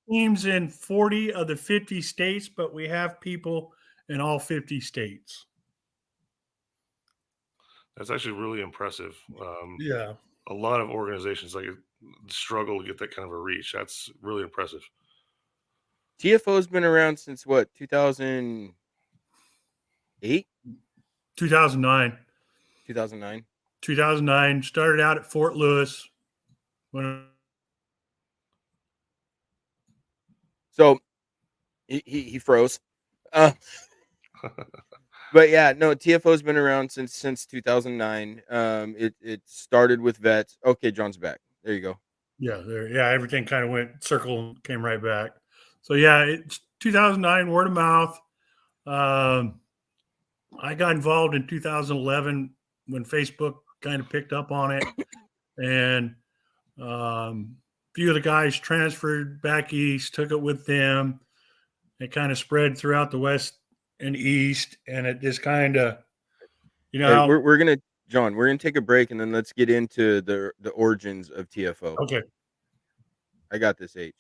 teams in 40 of the 50 states, but we have people in all 50 states. That's actually really impressive. Yeah. A lot of organizations struggle to get that kind of a reach. That's really impressive. TFO's been around since what, 2008? 2009. 2009. 2009. Started out at Fort Lewis. So he froze. But yeah, no, TFO's been around since 2009. It started with vets. Okay, John's back. There you go. Yeah, everything kind of went circle and came right back. So yeah, it's 2009, word of mouth. I got involved in 2011 when Facebook kind of picked up on it, and a few of the guys transferred back east, took it with them. It kind of spread throughout the west and east, and it just kind of, Hey, we're gonna John, we're gonna take a break and then let's get into the origins of TFO. Okay. I got this, H.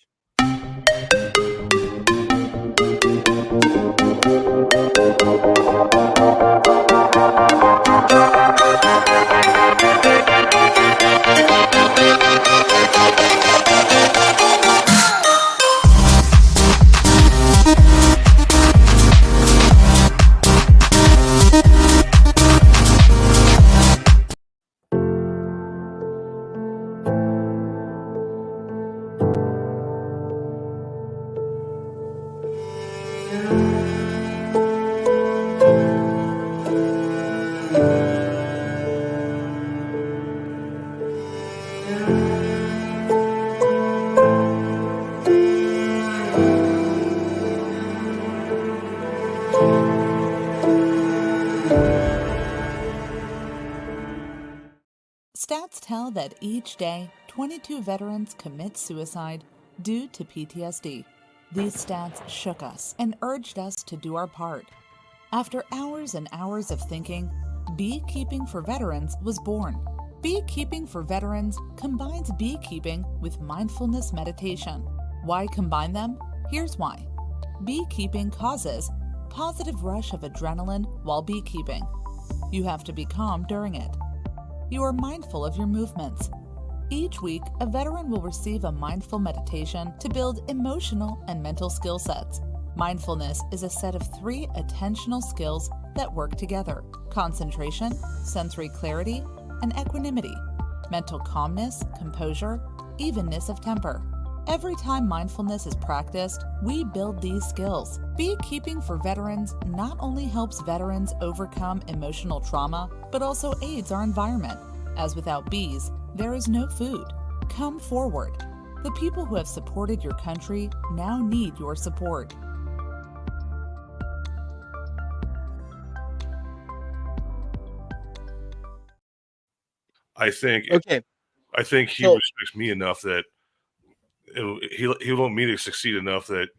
Stats tell that each day, 22 veterans commit suicide due to PTSD. These stats shook us and urged us to do our part. After hours and hours of thinking, Beekeeping for Veterans was born. Beekeeping for Veterans combines beekeeping with mindfulness meditation. Why combine them? Here's why. Beekeeping causes positive rush of adrenaline while beekeeping. You have to be calm during it. You are mindful of your movements. Each week, a veteran will receive a mindful meditation to build emotional and mental skill sets. Mindfulness is a set of 3 attentional skills that work together: concentration, sensory clarity, and equanimity, mental calmness, composure, evenness of temper. Every time mindfulness is practiced, we build these skills. Beekeeping for Veterans not only helps veterans overcome emotional trauma, but also aids our environment, as without bees, there is no food. Come forward. The people who have supported your country now need your support. I think Okay. I think he respects me enough that he'll want me to succeed enough that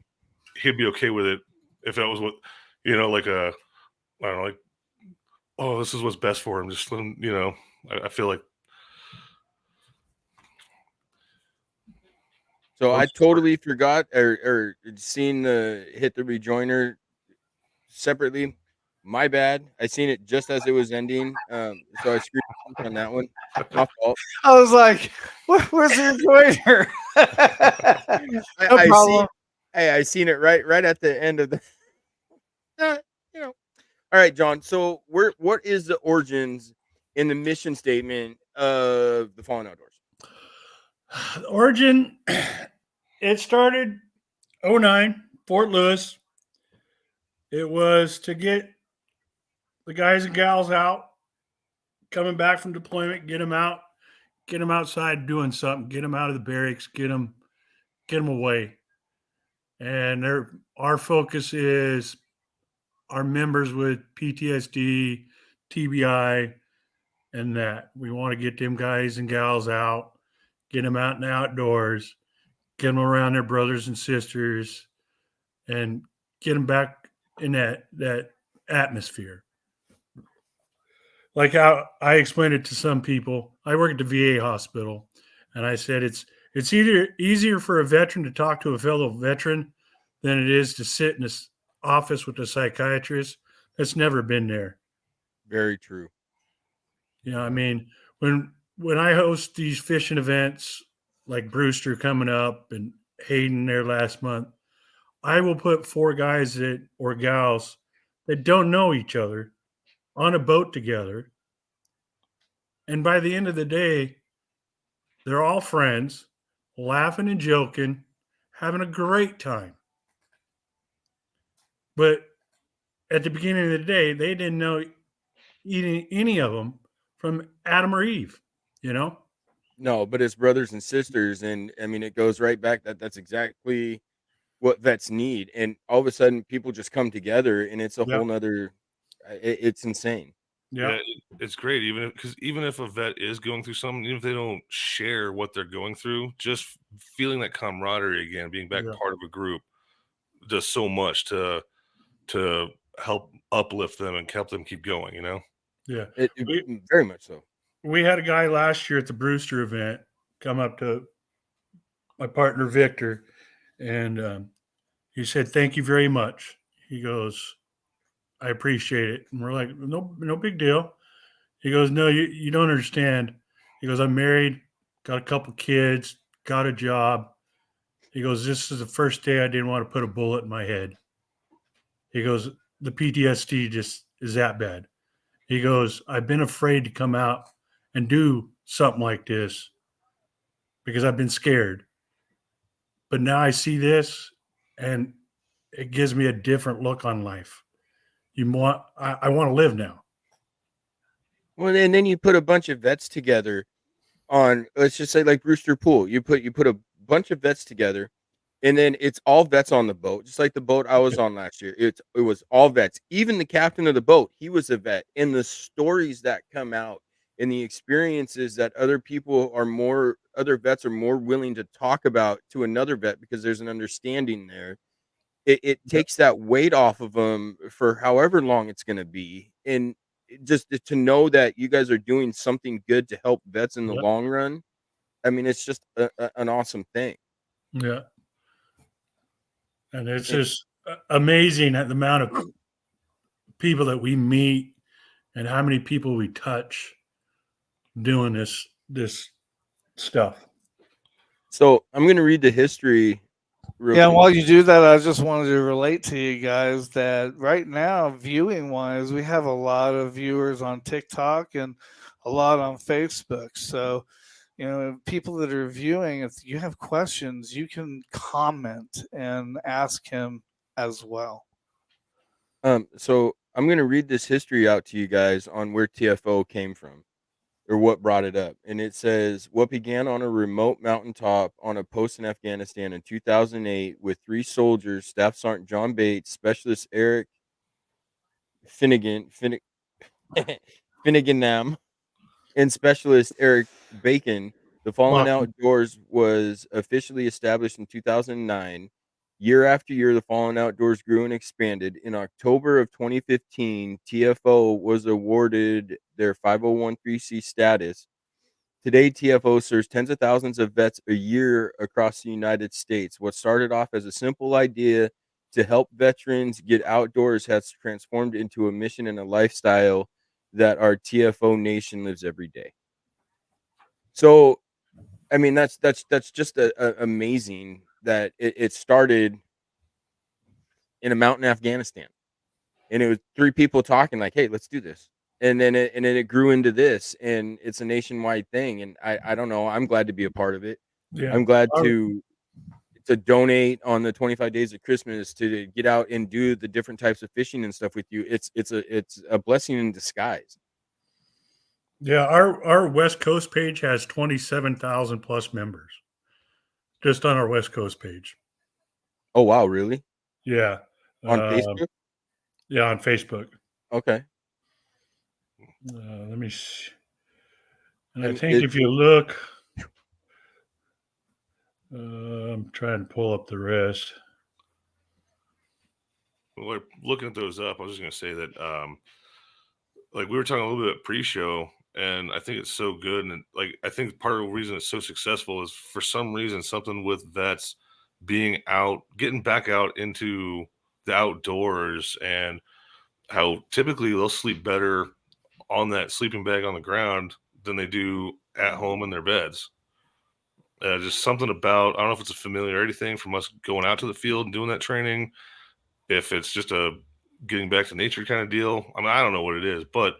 he'd be okay with it if that was what, like I don't know, like, oh, this is what's best for him. Just let him, I feel like. So I totally forgot or seen the hit the rejoiner separately. My bad. I seen it just as it was ending. So I screwed up on that one. My fault. I was like, where's the rejoiner? No problem. I seen it right at the end of the All right, John. So what is the origins in the mission statement of the Fallen Outdoors? The origin, it started 2009, Fort Lewis. It was to get the guys and gals out, coming back from deployment, get them out, get them outside doing something, get them out of the barracks, get them away. And our focus is our members with PTSD, TBI, and that. We want to get them guys and gals out, get them out in the outdoors, get them around their brothers and sisters, and get them back in that atmosphere. Like how I explained it to some people. I work at the VA hospital, and I said it's easier for a veteran to talk to a fellow veteran than it is to sit in this office with a psychiatrist that's never been there. Very true. I mean, when I host these fishing events like Brewster coming up and Hayden there last month, I will put 4 guys or gals that don't know each other on a boat together. And by the end of the day, they're all friends, laughing and joking, having a great time. But at the beginning of the day, they didn't know any of them from Adam or Eve, you know? No, but as brothers and sisters, and I mean, it goes right back that's exactly what vets need. And all of a sudden, people just come together, and it's a Yeah. whole nother. It's insane. Yeah. It's great. Even if a vet is going through something, even if they don't share what they're going through, just feeling that camaraderie again, being back Yeah. part of a group, does so much to help uplift them and help them keep going. You know. Yeah. Very much so. We had a guy last year at the Brewster event come up to my partner Victor, and he said, "Thank you very much." He goes, "I appreciate it." And we're like, "No big deal." He goes, "No, you don't understand." He goes, "I'm married, got a couple kids, got a job." He goes, "This is the first day I didn't want to put a bullet in my head." He goes, "The PTSD just is that bad." He goes, "I've been afraid to come out and do something like this because I've been scared. But now I see this and it gives me a different look on life. I want to live now." Well, and then you put a bunch of vets together on, let's just say, like Brewster Pool. You put a bunch of vets together, and then it's all vets on the boat, just like the boat I was on last year. It was all vets. Even the captain of the boat, he was a vet. And the stories that come out and the experiences that other vets are more willing to talk about to another vet because there's an understanding there. It takes that weight off of them for however long it's going to be, and just to know that you guys are doing something good to help vets in the Yep. long run. I mean, it's just an awesome thing. Yeah. And it's And just amazing at the amount of people that we meet and how many people we touch doing this stuff. so I'm going to read the history real Yeah, quick. while you do that, I just wanted to relate to you guys that right now, viewing wise, we have a lot of viewers on TikTok and a lot on Facebook. So, people that are viewing, if you have questions, you can comment and ask him as well. So I'm going to read this history out to you guys on where TFO came from, or what brought it up. And it says, what began on a remote mountaintop on a post in Afghanistan in 2008 with 3 soldiers, Staff Sergeant John Bates, Specialist Eric Finnegan and Specialist Eric Bacon. The Fallen Outdoors was officially established in 2009. Year after year, the Fallen Outdoors grew and expanded. In October of 2015, TFO was awarded their 501(c) status. Today, TFO serves tens of thousands of vets a year across the United States. What started off as a simple idea to help veterans get outdoors has transformed into a mission and a lifestyle that our TFO nation lives every day. So, I mean, that's just amazing that it started in a mountain in Afghanistan, and it was 3 people talking like, "Hey, let's do this," and then it grew into this, and it's a nationwide thing. And I don't know, I'm glad to be a part of it. Yeah. I'm glad to donate on the 25 days of Christmas to get out and do the different types of fishing and stuff with you. It's a blessing in disguise. Yeah, our West Coast page has 27,000 plus members just on our West Coast page. Oh wow, really? Yeah. On Facebook? Yeah, on Facebook. Okay. Let me see. And I think if you look, I'm trying to pull up the rest. Well, we're looking at those up. I was just going to say that, like we were talking a little bit pre-show, and I think it's so good. And like, I think part of the reason it's so successful is for some reason, something with vets being out, getting back out into the outdoors, and how typically they'll sleep better on that sleeping bag on the ground than they do at home in their beds. Just something about, I don't know if it's a familiarity thing from us going out to the field and doing that training, if it's just a getting back to nature kind of deal. I mean, I don't know what it is, but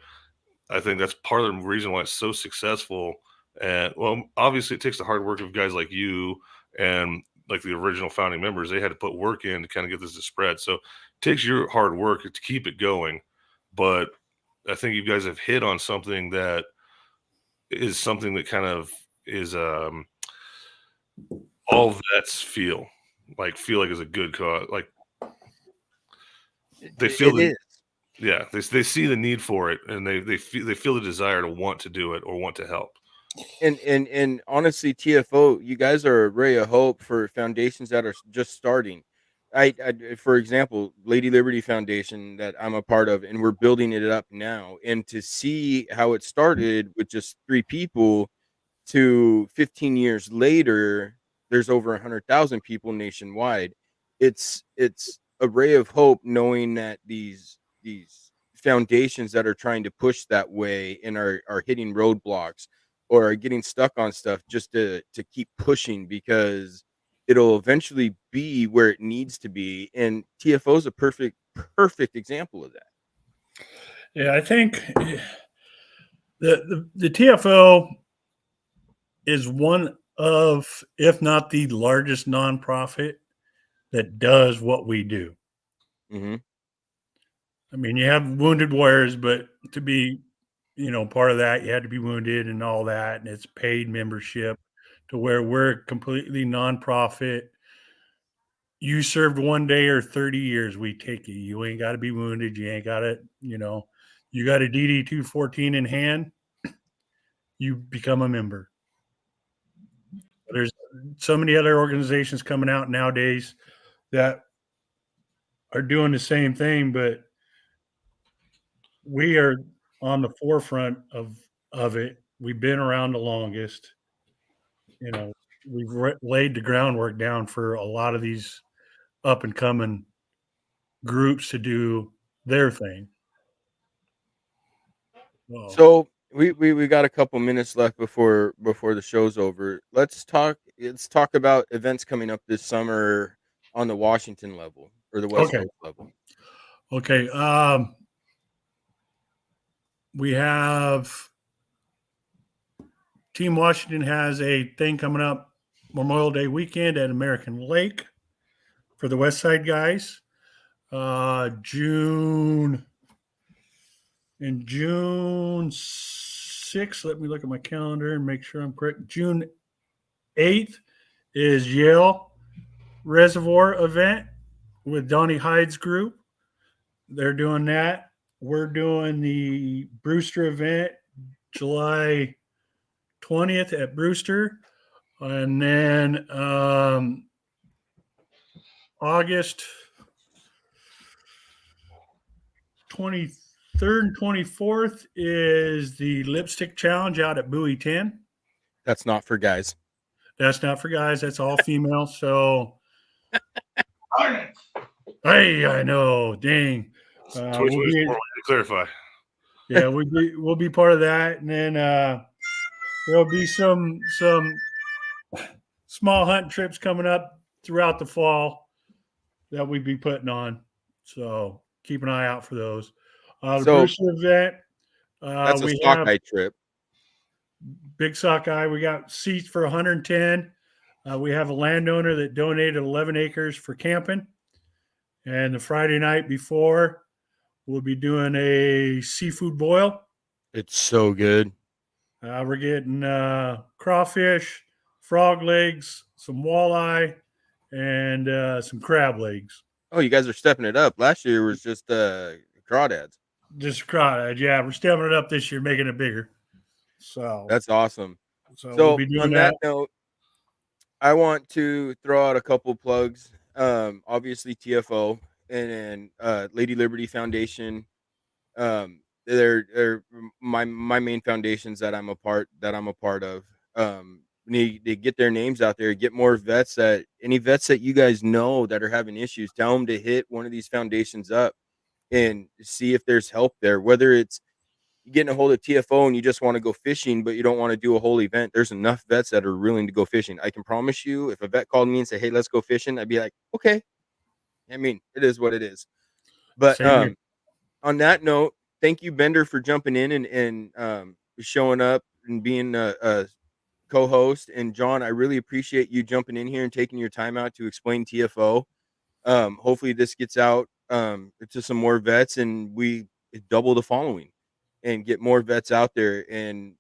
I think that's part of the reason why it's so successful. And well, obviously it takes the hard work of guys like you and like the original founding members, they had to put work in to kind of get this to spread. So it takes your hard work to keep it going. But I think you guys have hit on something that is something that kind of is all vets feel like is a good cause. Like they feel it is. Yeah, they see the need for it, and they feel the desire to want to do it or want to help. And honestly, TFO, you guys are a ray of hope for foundations that are just starting. For example, Lady Liberty Foundation that I'm a part of, and we're building it up now. And to see how it started with just 3 people to 15 years later, there's over 100,000 people nationwide. It's a ray of hope knowing that these foundations that are trying to push that way and are hitting roadblocks or are getting stuck on stuff just to keep pushing, because it'll eventually be where it needs to be. And TFO is a perfect example of that. Yeah, I think the TFO is one of, if not the largest nonprofit that does what we do. Mm-hmm. I mean, you have wounded warriors, but to be, part of that, you had to be wounded and all that, and it's paid membership to where we're completely nonprofit. You served 1 day or 30 years, we take you. You ain't got to be wounded. You ain't got to, you got a DD 214 in hand, you become a member. There's so many other organizations coming out nowadays that are doing the same thing, but we are on the forefront of it. We've been around the longest. We've laid the groundwork down for a lot of these up and coming groups to do their thing. So we got a couple minutes left before the show's over. Let's talk about events coming up this summer on the Washington level or the West Coast level. Okay. We have Team Washington has a thing coming up Memorial Day weekend at American Lake for the West Side guys. June 6th. Let me look at my calendar and make sure I'm correct. June 8th is Yale Reservoir event with Donnie Hyde's group. They're doing that. We're doing the Brewster event July 20th at Brewster. And then August 23rd and 24th is the Lipstick Challenge out at Bowie 10. That's not for guys. That's not for guys. That's all female. So, hey, I know. Dang. To clarify. Yeah, we'll be part of that, and then there'll be some small hunting trips coming up throughout the fall that we'd be putting on. So keep an eye out for those. The Brewster event. That's a sockeye trip. Big sockeye. We got seats for 110. We have a landowner that donated 11 acres for camping. And the Friday night before, we'll be doing a seafood boil. It's so good. We're getting crawfish, frog legs, some walleye, and some crab legs. Oh, you guys are stepping it up. Last year was just crawdads. Just crawdads, yeah. We're stepping it up this year, making it bigger. So that's awesome. So we'll be doing on that note, I want to throw out a couple plugs. Obviously TFO and Lady Liberty Foundation. They're my main foundations that I'm a part of. Need to get their names out there, get more vets any vets that you guys know that are having issues, tell them to hit one of these foundations up and see if there's help there. Whether it's getting a hold of TFO and you just want to go fishing, but you don't want to do a whole event, there's enough vets that are willing to go fishing. I can promise you, if a vet called me and said, "Hey, let's go fishing," I'd be like, "Okay." I mean, it is what it is. But on that note, thank you, Bender, for jumping in and showing up and being a co-host. And John, I really appreciate you jumping in here and taking your time out to explain TFO. Hopefully this gets out to some more vets, and we double the following and get more vets out there and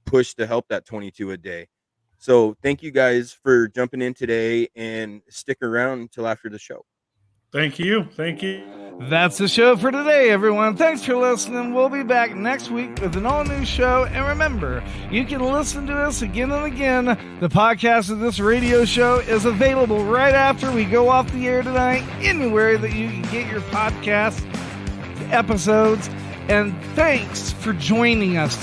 push to help that 22 a day. So thank you guys for jumping in today, and stick around until after the show. Thank you. Thank you. That's the show for today, everyone. Thanks for listening. We'll be back next week with an all-new show. And remember, you can listen to us again and again. The podcast of this radio show is available right after we go off the air tonight, anywhere that you can get your podcast episodes. And thanks for joining us.